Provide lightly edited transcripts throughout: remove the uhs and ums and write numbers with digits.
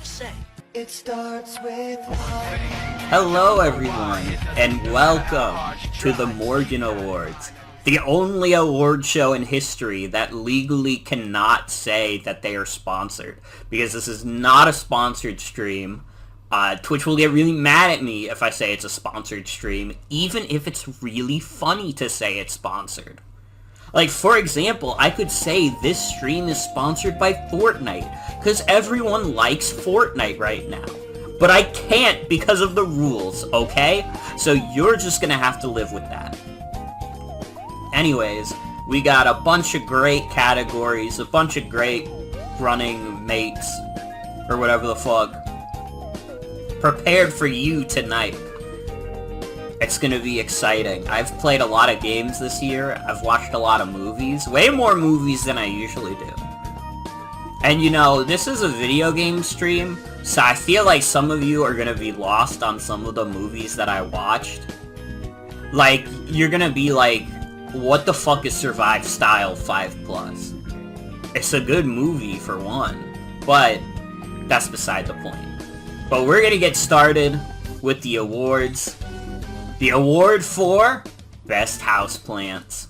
say. It starts with Hello everyone, and welcome to the Morgan Awards, the only award show in history that legally cannot say that they are sponsored, because this is not a sponsored stream. Twitch will get really mad at me if I say it's a sponsored stream, even if it's really funny to say it's sponsored. Like, for example, I could say this stream is sponsored by Fortnite, because everyone likes Fortnite right now. But I can't because of the rules, okay? So you're just gonna have to live with that. Anyways, we got a bunch of great categories, a bunch of great running mates, or whatever the fuck, prepared for you tonight. It's gonna be exciting. I've played a lot of games this year. I've watched a lot of movies. Way more movies than I usually do. And you know, this is a video game stream, so I feel like some of you are gonna be lost on some of the movies that I watched. Like, you're gonna be like, what the fuck is Survive Style 5+? It's a good movie for one, but that's beside the point. But we're gonna get started with the awards. The award for Best Houseplants.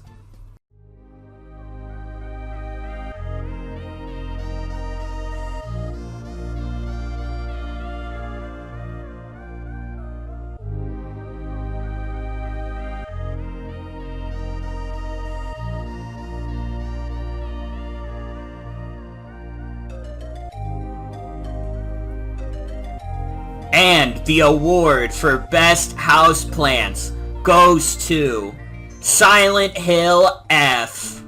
And the award for Best Houseplants goes to Silent Hill F.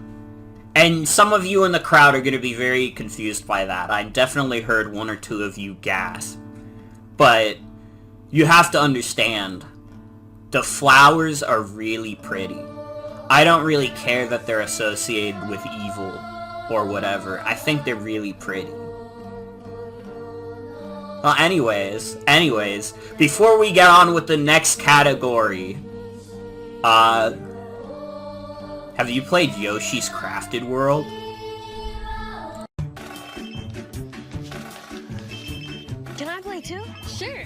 And some of you in the crowd are going to be very confused by that. I definitely heard one or two of you gasp. But you have to understand, the flowers are really pretty. I don't really care that they're associated with evil or whatever. I think they're really pretty. Well, anyways, before we get on with the next category, have you played Yoshi's Crafted World? Can I play too? Sure.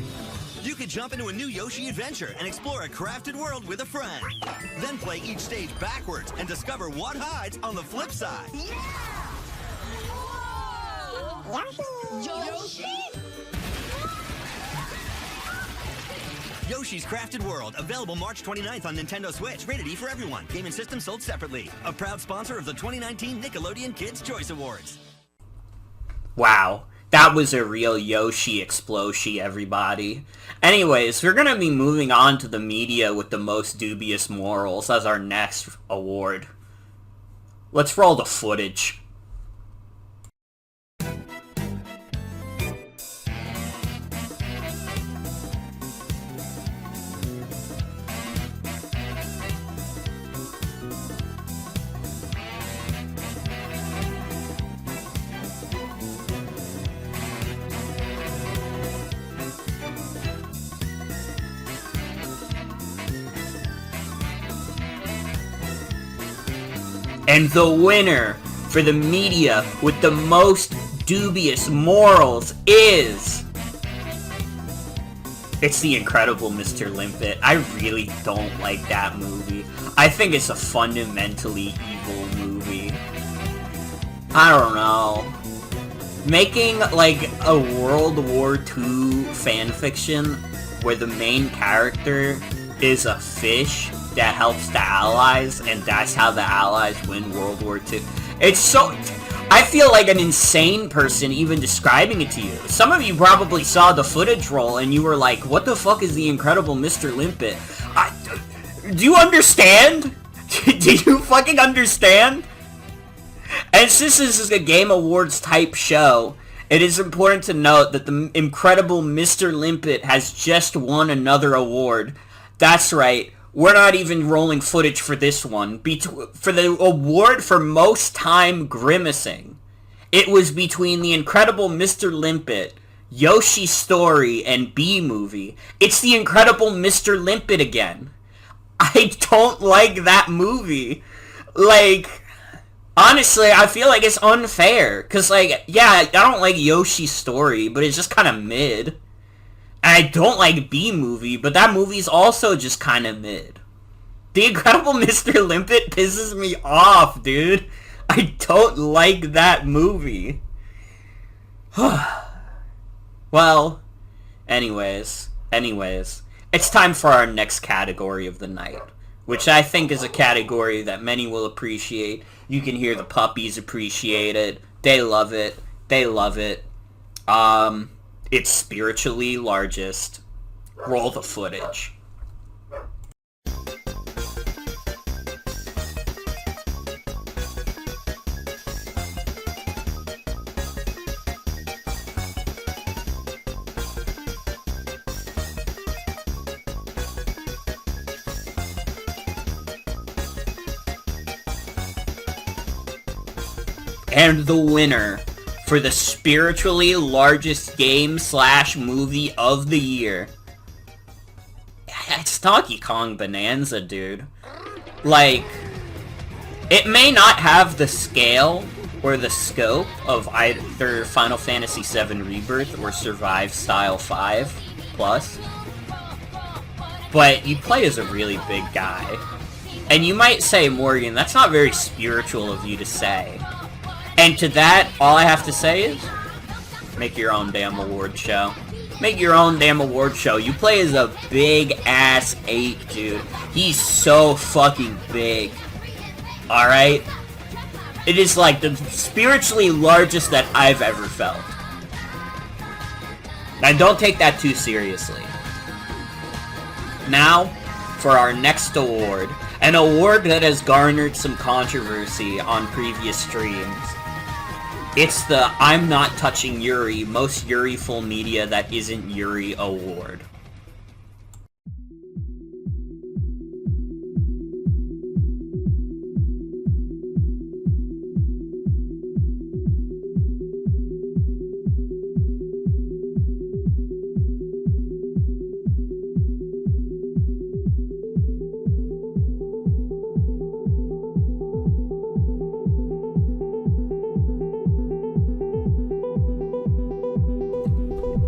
You could jump into a new Yoshi adventure and explore a crafted world with a friend. Then play each stage backwards and discover what hides on the flip side. Yoshi? Yoshi's Crafted World, available March 29th on Nintendo Switch. Rated E for everyone. Game and system sold separately. A proud sponsor of the 2019 Nickelodeon Kids' Choice Awards. Wow, that was a real Yoshi explosion, everybody. Anyways, we're gonna be moving on to the media with the most dubious morals as our next award. Let's roll the footage. And the winner for the media with the most dubious morals is... It's The Incredible Mr. Limpet. I really don't like that movie. I think it's a fundamentally evil movie. I don't know. Making, like, a World War II fanfiction where the main character is a fish that helps the Allies, and that's how the Allies win World War II. It's so... I feel like an insane person even describing it to you. Some of you probably saw the footage roll, and you were like, what the fuck is The Incredible Mr. Limpet? Do you understand? Do you fucking understand? And since this is a Game Awards type show, it is important to note that the Incredible Mr. Limpet has just won another award. That's right. We're not even rolling footage for this one. For the award for most time grimacing, it was between The Incredible Mr. Limpet, Yoshi's Story, and B-Movie. It's The Incredible Mr. Limpet again. I don't like that movie. Like, Honestly, I feel like it's unfair. Because, like, yeah, I don't like Yoshi's story, but it's just kind of mid. And I don't like B-Movie, but that movie's also just kind of mid. The Incredible Mr. Limpet pisses me off, dude. I don't like that movie. Well, anyways, it's time for our next category of the night, which I think is a category that many will appreciate. You can hear the puppies appreciate it. They love it. It's spiritually largest. Roll the footage. And the winner for the spiritually largest game/movie of the year. It's Donkey Kong Bonanza, dude. Like, it may not have the scale or the scope of either Final Fantasy VII Rebirth or Survive Style 5 Plus, but you play as a really big guy. And you might say, Morgan, that's not very spiritual of you to say. And to that, all I have to say is, make your own damn award show. Make your own damn award show. You play as a big-ass ape, dude. He's so fucking big. Alright? It is like the spiritually largest that I've ever felt. Now, don't take that too seriously. Now, for our next award. An award that has garnered some controversy on previous streams. It's the I'm Not Touching Yuri, Most Yuri-ful Media That Isn't Yuri Award.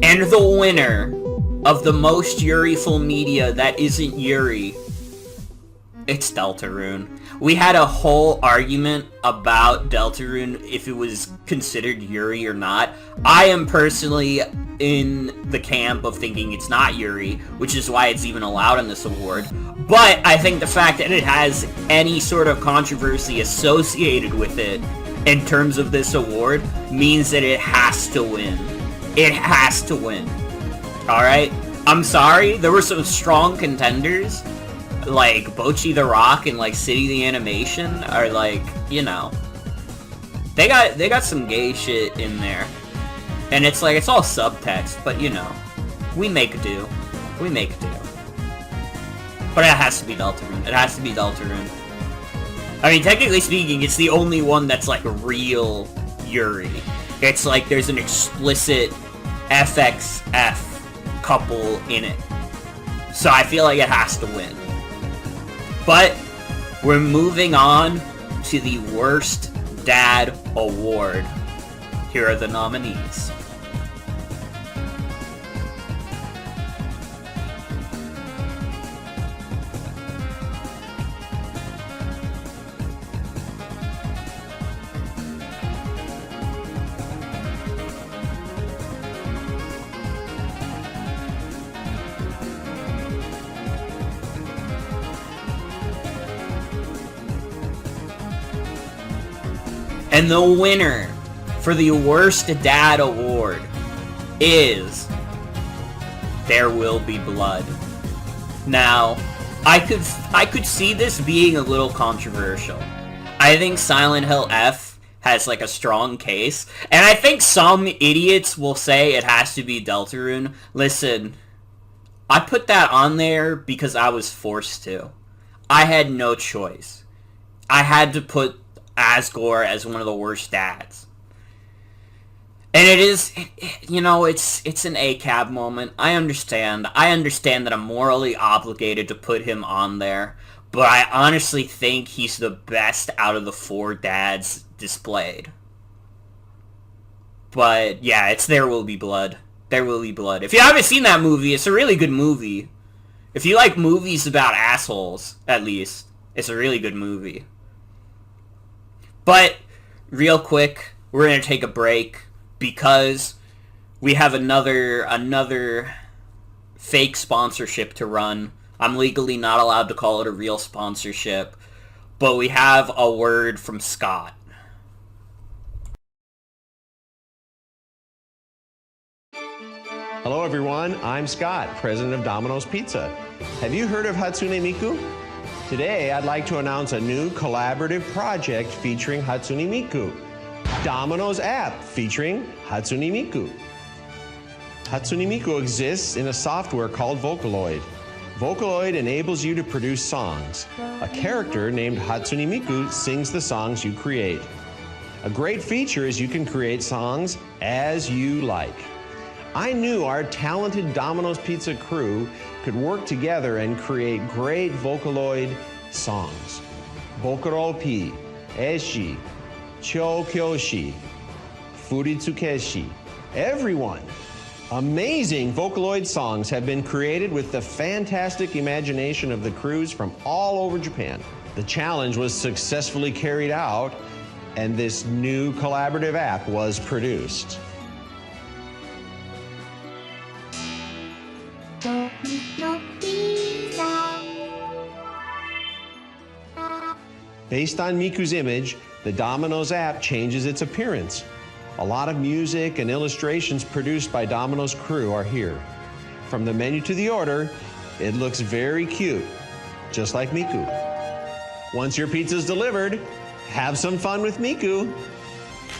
And the winner of the most Yuri-ful media that isn't Yuri, it's Deltarune. We had a whole argument about Deltarune, if it was considered Yuri or not. I am personally in the camp of thinking it's not Yuri, which is why it's even allowed in this award. But I think the fact that it has any sort of controversy associated with it in terms of this award means that it has to win. It has to win. Alright? I'm sorry, there were some strong contenders, like Bocchi the Rock and like City the Animation are like, you know, they got some gay shit in there. And it's like, it's all subtext, but you know, we make do. We make do. But it has to be Deltarune. It has to be Deltarune. I mean, technically speaking, it's the only one that's like real Yuri. It's like there's an explicit FXF couple in it. So I feel like it has to win. But we're moving on to the Worst Dad Award. Here are the nominees. And the winner for the Worst Dad Award is There Will Be Blood. Now, I could see this being a little controversial. I think Silent Hill F has like a strong case, and I think some idiots will say it has to be Deltarune. Listen, I put that on there because I was forced to. I had no choice. I had to put Asgore as one of the worst dads. And it is, you know, it's an ACAB moment. I understand that I'm morally obligated to put him on there. but I honestly think he's the best out of the 4 dads displayed. But yeah, it's There Will Be Blood. There Will Be Blood. If you haven't seen that movie, it's a really good movie. If you like movies about assholes, at least, it's a really good movie. But, real quick, we're going to take a break because we have another fake sponsorship to run. I'm legally not allowed to call it a real sponsorship, but we have a word from Scott. Hello everyone, I'm Scott, president of Domino's Pizza. Have you heard of Hatsune Miku? Today I'd like to announce a new collaborative project featuring Hatsune Miku. Domino's app featuring Hatsune Miku. Hatsune Miku exists in a software called Vocaloid. Vocaloid enables you to produce songs. A character named Hatsune Miku sings the songs you create. A great feature is you can create songs as you like. I knew our talented Domino's Pizza crew could work together and create great Vocaloid songs. Bokoropi, Eshi, Chokyoshi, Furitsukeshi. Everyone. Amazing Vocaloid songs have been created with the fantastic imagination of the crews from all over Japan. The challenge was successfully carried out, and this new collaborative app was produced. Based on Miku's image, the Domino's app changes its appearance. A lot of music and illustrations produced by Domino's crew are here. From the menu to the order, it looks very cute, just like Miku. Once your pizza's delivered, have some fun with Miku.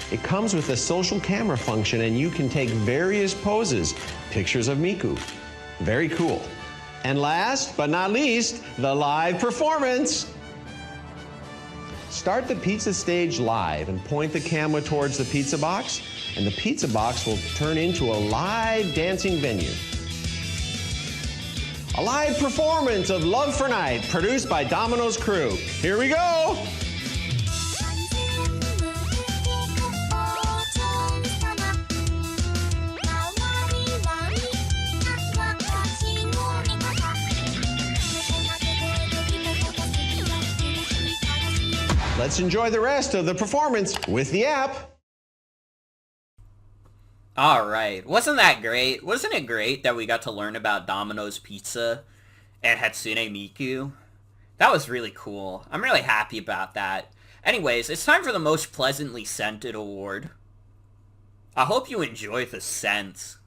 It comes with a social camera function and you can take various poses, pictures of Miku. Very cool. And last but not least, the live performance. Start the pizza stage live and point the camera towards the pizza box, and the pizza box will turn into a live dancing venue. A live performance of Love for Night, produced by Domino's crew. Here we go! Let's enjoy the rest of the performance with the app. Alright, wasn't that great? Wasn't it great that we got to learn about Domino's Pizza and Hatsune Miku? That was really cool. I'm really happy about that. Anyways, it's time for the Most Pleasantly Scented Award. I hope you enjoy the scents.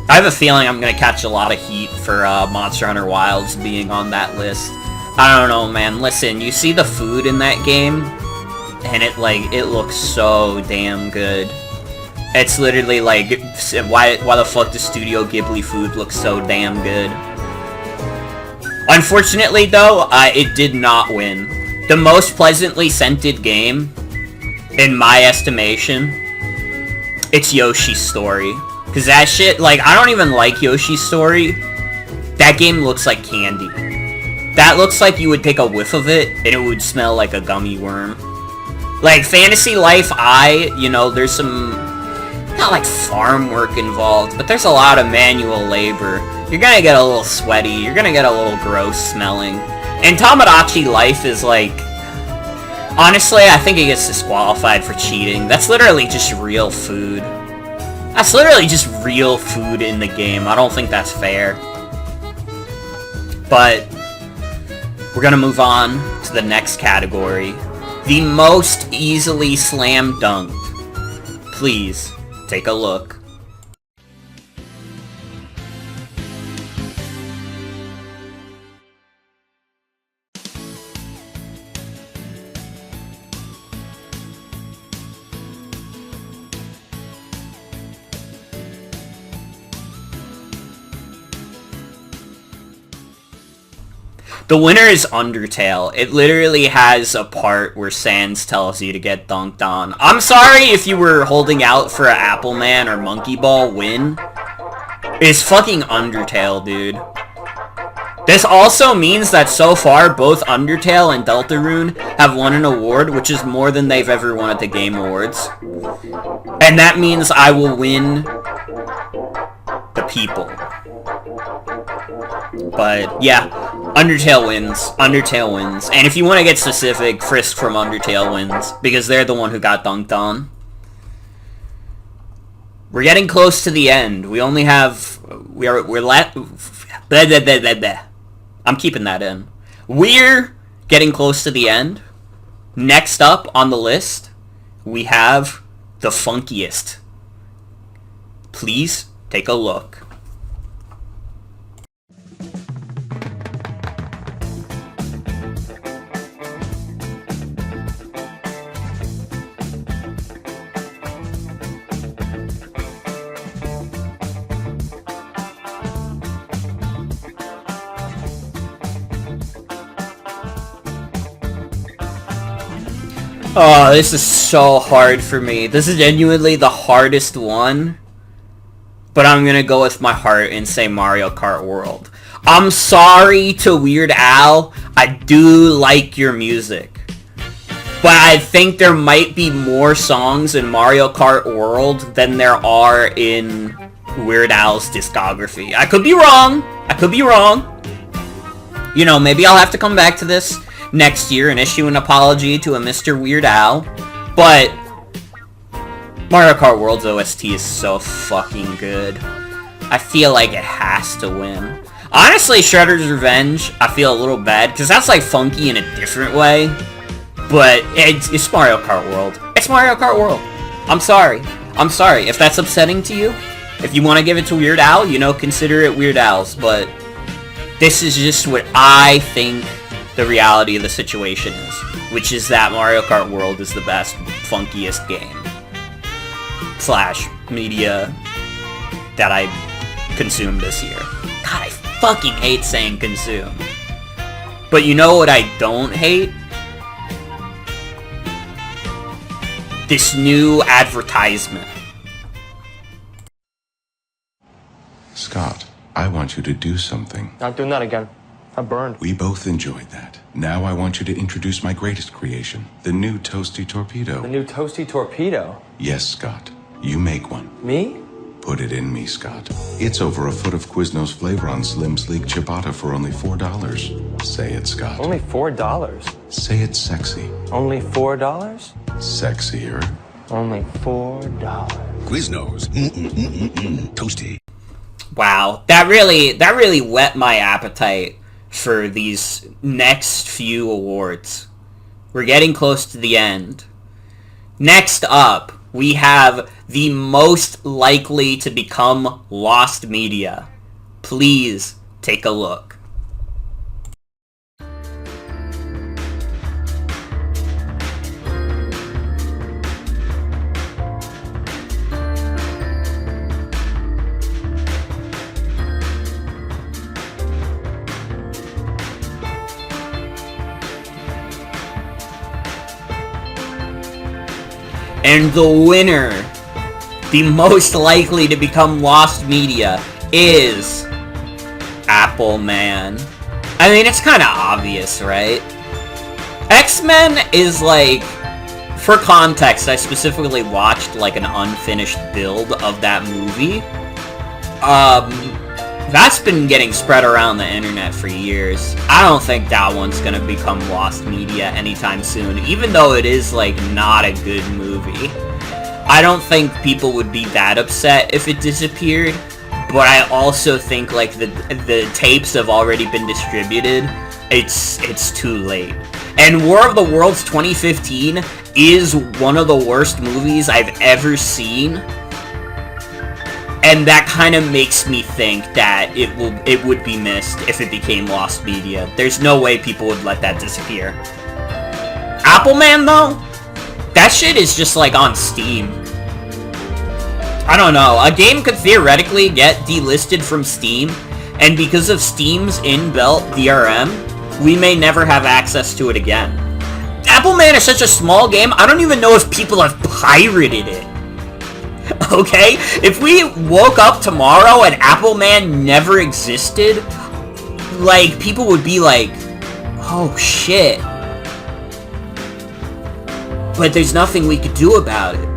I have a feeling I'm gonna catch a lot of heat for Monster Hunter Wilds being on that list. I don't know, man. Listen, you see the food in that game, and it looks so damn good. It's literally like, why the fuck does Studio Ghibli food look so damn good? Unfortunately, though, it did not win. The Most Pleasantly Scented game, in my estimation, it's Yoshi's Story. Cause that shit, like, I don't even like Yoshi's Story. That game looks like candy. That looks like you would take a whiff of it, and it would smell like a gummy worm. Like, Fantasy Life you know, there's some, not like farm work involved, but there's a lot of manual labor. You're gonna get a little sweaty, you're gonna get a little gross smelling. And Tamagotchi Life is like, honestly, I think it gets disqualified for cheating. That's literally just real food. That's literally just real food in the game. I don't think that's fair. But we're gonna move on to the next category. The most easily slam dunked. Please, take a look. The winner is Undertale. It literally has a part where Sans tells you to get dunked on. I'm sorry if you were holding out for a Apple Man or Monkey Ball win. It's fucking Undertale, dude. This also means that so far, both Undertale and Deltarune have won an award, which is more than they've ever won at the Game Awards. And that means I will win the people. But, yeah, Undertale wins. Undertale wins. And if you want to get specific, Frisk from Undertale wins, because they're the one who got dunked on. We're getting close to the end. We only have... I'm keeping that in. We're getting close to the end. Next up on the list, we have the funkiest. Please take a look. Oh, this is so hard for me. This is genuinely the hardest one. But I'm gonna go with my heart and say Mario Kart World. I'm sorry to Weird Al. I do like your music. But I think there might be more songs in Mario Kart World than there are in Weird Al's discography. I could be wrong. I could be wrong. You know, maybe I'll have to come back to this next year and issue an apology to a Mr. Weird Al, but Mario Kart World's OST is so fucking good. I feel like it has to win. Honestly, Shredder's Revenge, I feel a little bad, because that's like funky in a different way, but it's Mario Kart World. It's Mario Kart World. I'm sorry. I'm sorry. If that's upsetting to you, if you want to give it to Weird Al, you know, consider it Weird Al's, but this is just what I think the reality of the situation is, which is that Mario Kart World is the best, funkiest game / media that I consumed this year. God, I fucking hate saying consume. But you know what I don't hate? This new advertisement. Scott, I want you to do something. Not doing that again. I burned. We both enjoyed that. Now I want you to introduce my greatest creation, the new Toasty Torpedo. The new Toasty Torpedo? Yes, Scott. You make one. Me? Put it in me, Scott. It's over a foot of Quiznos flavor on Slim Sleek Ciabatta for only $4. Say it, Scott. Only $4? Say it sexy. Only $4? Sexier. Only $4. Quiznos. Toasty. Wow, that really whet my appetite for these next few awards. We're getting close to the end. Next up, we have the most likely to become lost media. Please take a look. And the winner, the most likely to become lost media, is Apple Man. I mean, it's kind of obvious, right? X-Men is like, for context, I specifically watched like an unfinished build of that movie. That's been getting spread around the internet for years. I don't think that one's gonna become lost media anytime soon, even though it is, like, not a good movie. I don't think people would be that upset if it disappeared, but I also think, like, the tapes have already been distributed. It's too late. And War of the Worlds 2015 is one of the worst movies I've ever seen. And that kind of makes me think that it would be missed if it became lost media. There's no way people would let that disappear. Apple Man, though? That shit is just, like, on Steam. I don't know. A game could theoretically get delisted from Steam, and because of Steam's inbuilt DRM, we may never have access to it again. Appleman is such a small game, I don't even know if people have pirated it. Okay? If we woke up tomorrow and Appleman never existed, like, people would be like, oh shit. But there's nothing we could do about it.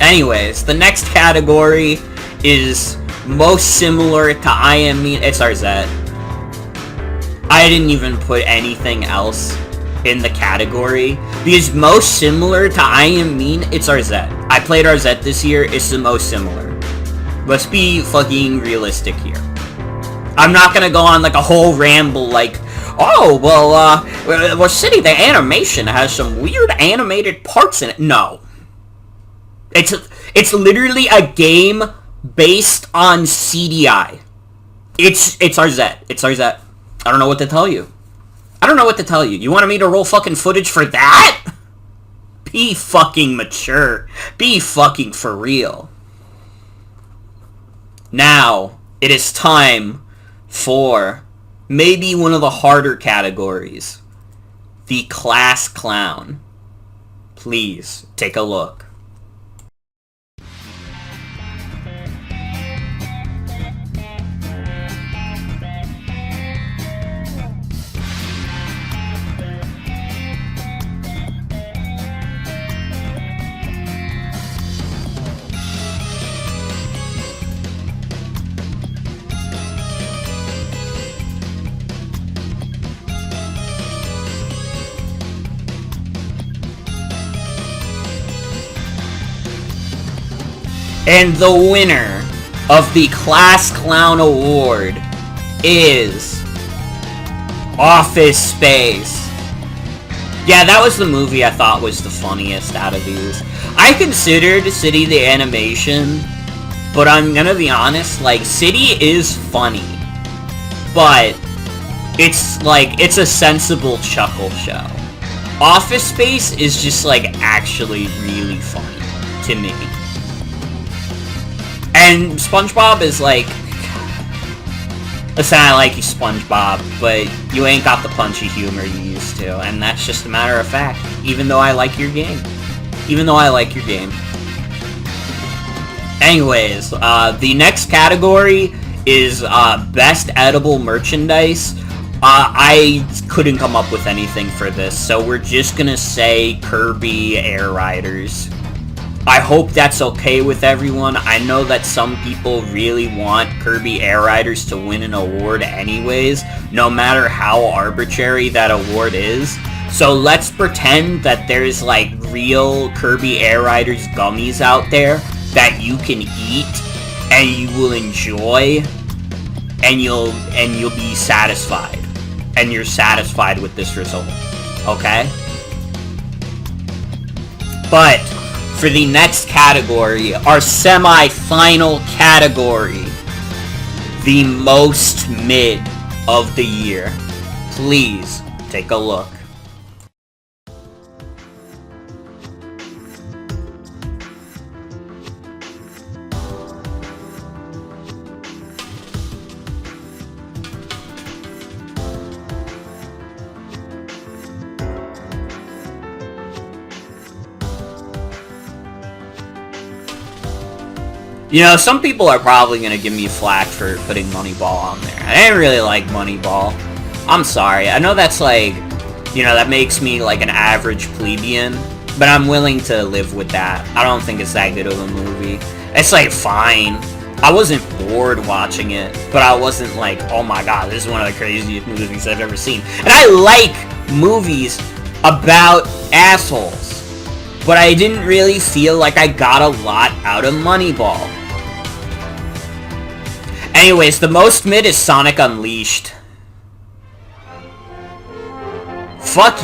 Anyways, the next category is most similar to I Am Mean. It's RZ. I didn't even put anything else in the category because most similar to I Am Mean, it's RZ. I played RZ this year, it's the most similar. Let's be fucking realistic here. I'm not gonna go on like a whole ramble like, oh, well, City, the animation has some weird animated parts in it. No. It's literally a game based on CDI. It's RZ. It's RZ. I don't know what to tell you. I don't know what to tell you. You wanted me to roll fucking footage for that? Be fucking mature. Be fucking for real. Now, it is time for maybe one of the harder categories. The Class Clown. Please, take a look. And the winner of the Class Clown Award is Office Space. Yeah, that was the movie I thought was the funniest out of these. I considered City the animation, but I'm gonna be honest, like, City is funny. But it's like, it's a sensible chuckle show. Office Space is just like actually really funny to me. And SpongeBob is like, listen, I like you, SpongeBob, but you ain't got the punchy humor you used to, and that's just a matter of fact, even though I like your game. Even though I like your game. Anyways, the next category is Best Edible Merchandise. I couldn't come up with anything for this, so we're just gonna say Kirby Air Riders. I hope that's okay with everyone. I know that some people really want Kirby Air Riders to win an award anyways, no matter how arbitrary that award is. So let's pretend that there's like real Kirby Air Riders gummies out there that you can eat and you will enjoy and you'll be satisfied. And you're satisfied with this result. Okay? But for the next category, our semi-final category, the most mid of the year. Please take a look. You know, some people are probably going to give me flack for putting Moneyball on there. I didn't really like Moneyball. I'm sorry. I know that's like, you know, that makes me like an average plebeian, but I'm willing to live with that. I don't think it's that good of a movie. It's like fine. I wasn't bored watching it, but I wasn't like, oh my god, this is one of the craziest movies I've ever seen. And I like movies about assholes, but I didn't really feel like I got a lot out of Moneyball. Anyways, the most mid is Sonic Unleashed. Fuck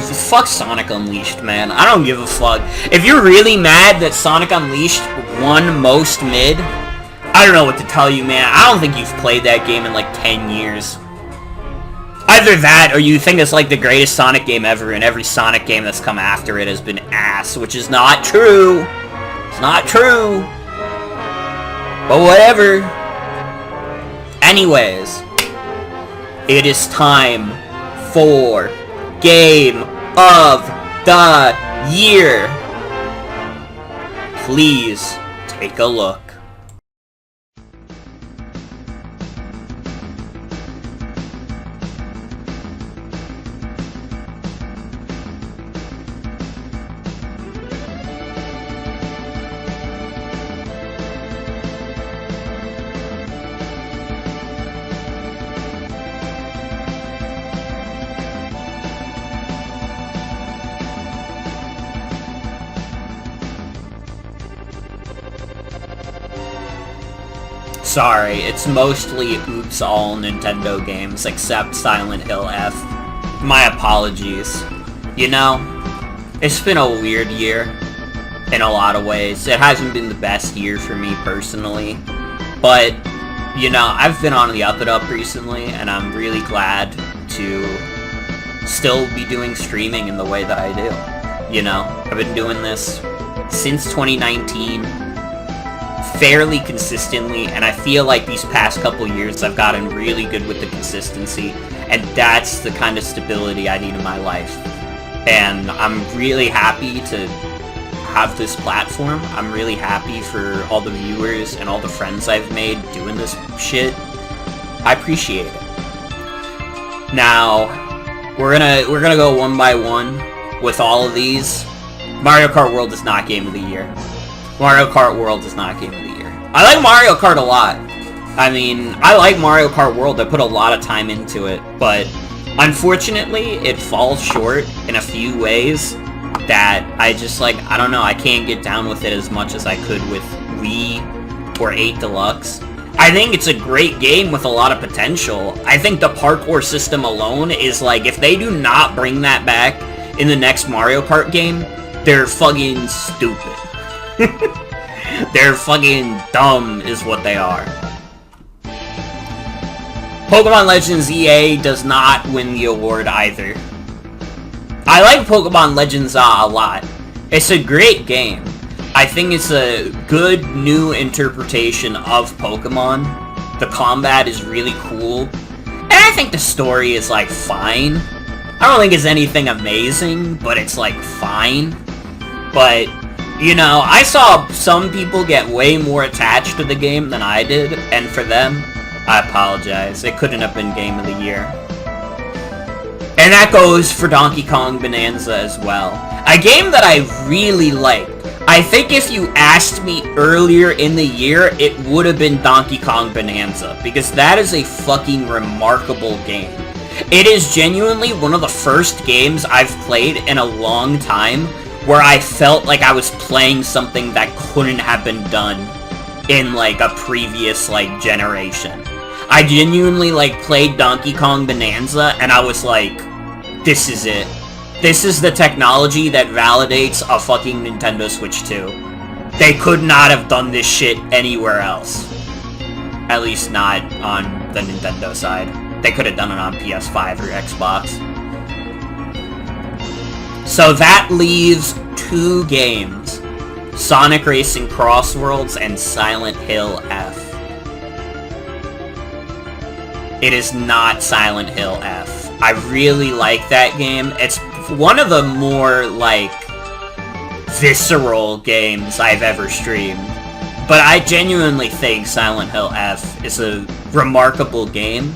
Sonic Unleashed, man. I don't give a fuck. If you're really mad that Sonic Unleashed won most mid, I don't know what to tell you, man. I don't think you've played that game in like 10 years. Either that, or you think it's like the greatest Sonic game ever, and every Sonic game that's come after it has been ass, which is not true. It's not true. But whatever. Anyways, it is time for Game of the Year. Please take a look. Sorry, it's mostly oops all Nintendo games except Silent Hill F. My apologies. You know, it's been a weird year in a lot of ways. It hasn't been the best year for me personally, but, you know, I've been on the up and up recently, and I'm really glad to still be doing streaming in the way that I do. You know, I've been doing this since 2019, fairly consistently, and I feel like these past couple years I've gotten really good with the consistency, and that's the kind of stability I need in my life. And I'm really happy to have this platform. I'm really happy for all the viewers and all the friends I've made doing this shit. I appreciate it. Now, we're gonna go one by one with all of these. Mario Kart World is not Game of the Year. Mario Kart World is not Game of the Year. I like Mario Kart a lot. I mean, I like Mario Kart World. I put a lot of time into it, but unfortunately, it falls short in a few ways that I just, like, I don't know, I can't get down with it as much as I could with Wii or 8 Deluxe. I think it's a great game with a lot of potential. I think the parkour system alone is, like, if they do not bring that back in the next Mario Kart game, they're fucking stupid. They're fucking dumb is what they are. Pokemon Legends EA does not win the award either. I like Pokemon Legends a lot. It's a great game. I think it's a good new interpretation of Pokemon. The combat is really cool. And I think the story is, like, fine. I don't think it's anything amazing, but it's, like, fine. But, you know, I saw some people get way more attached to the game than I did, and for them, I apologize. It couldn't have been Game of the Year. And that goes for Donkey Kong Bonanza as well. A game that I really liked. I think if you asked me earlier in the year, it would have been Donkey Kong Bonanza, because that is a fucking remarkable game. It is genuinely one of the first games I've played in a long time where I felt like I was playing something that couldn't have been done in, like, a previous, like, generation. I genuinely, like, played Donkey Kong Bonanza, and I was like, this is it. This is the technology that validates a fucking Nintendo Switch 2. They could not have done this shit anywhere else. At least not on the Nintendo side. They could have done it on PS5 or Xbox. So that leaves 2 games. Sonic Racing Cross Worlds and Silent Hill F. It is not Silent Hill F. I really like that game. It's one of the more, like, visceral games I've ever streamed. But I genuinely think Silent Hill F is a remarkable game.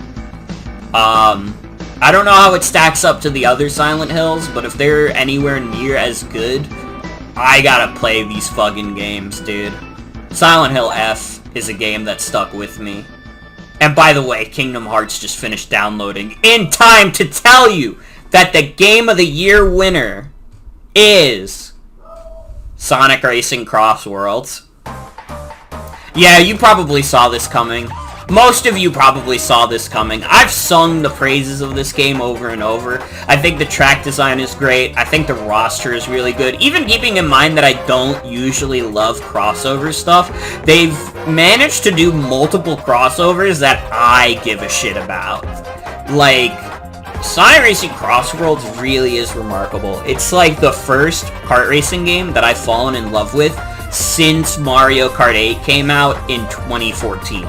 I don't know how it stacks up to the other Silent Hills, but if they're anywhere near as good, I gotta play these fucking games, dude. Silent Hill F is a game that stuck with me. And by the way, Kingdom Hearts just finished downloading in time to tell you that the Game of the Year winner is Sonic Racing Cross Worlds. Yeah, you probably saw this coming. Most of you probably saw this coming. I've sung the praises of this game over and over. I think the track design is great. I think the roster is really good. Even keeping in mind that I don't usually love crossover stuff, they've managed to do multiple crossovers that I give a shit about. Like, Sonic Racing Cross Worlds really is remarkable. It's like the first kart racing game that I've fallen in love with since Mario Kart 8 came out in 2014.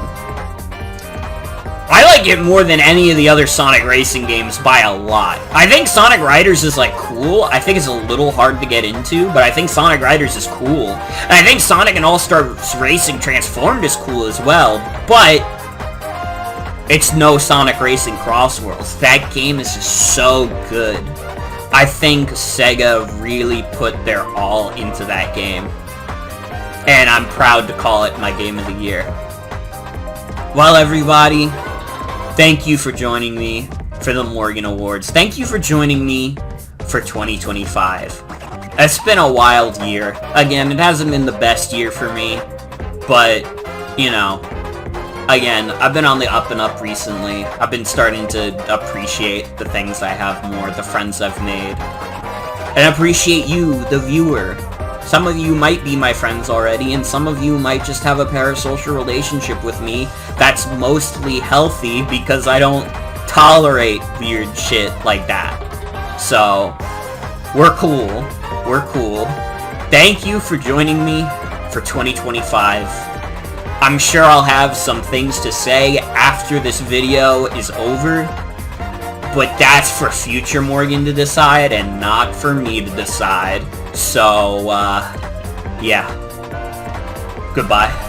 I like it more than any of the other Sonic racing games by a lot. I think Sonic Riders is, like, cool. I think it's a little hard to get into, but I think Sonic Riders is cool. And I think Sonic and All-Stars Racing Transformed is cool as well, but it's no Sonic Racing Cross Worlds. That game is just so good. I think Sega really put their all into that game. And I'm proud to call it my game of the year. Well, everybody, thank you for joining me for the Morgan Awards. Thank you for joining me for 2025. It's been a wild year. Again, it hasn't been the best year for me, but, you know, again, I've been on the up and up recently. I've been starting to appreciate the things I have more, the friends I've made, and appreciate you, the viewer. Some of you might be my friends already, and some of you might just have a parasocial relationship with me that's mostly healthy because I don't tolerate weird shit like that. So, we're cool. We're cool. Thank you for joining me for 2025. I'm sure I'll have some things to say after this video is over, but that's for future Morgan to decide and not for me to decide. So, yeah. Goodbye.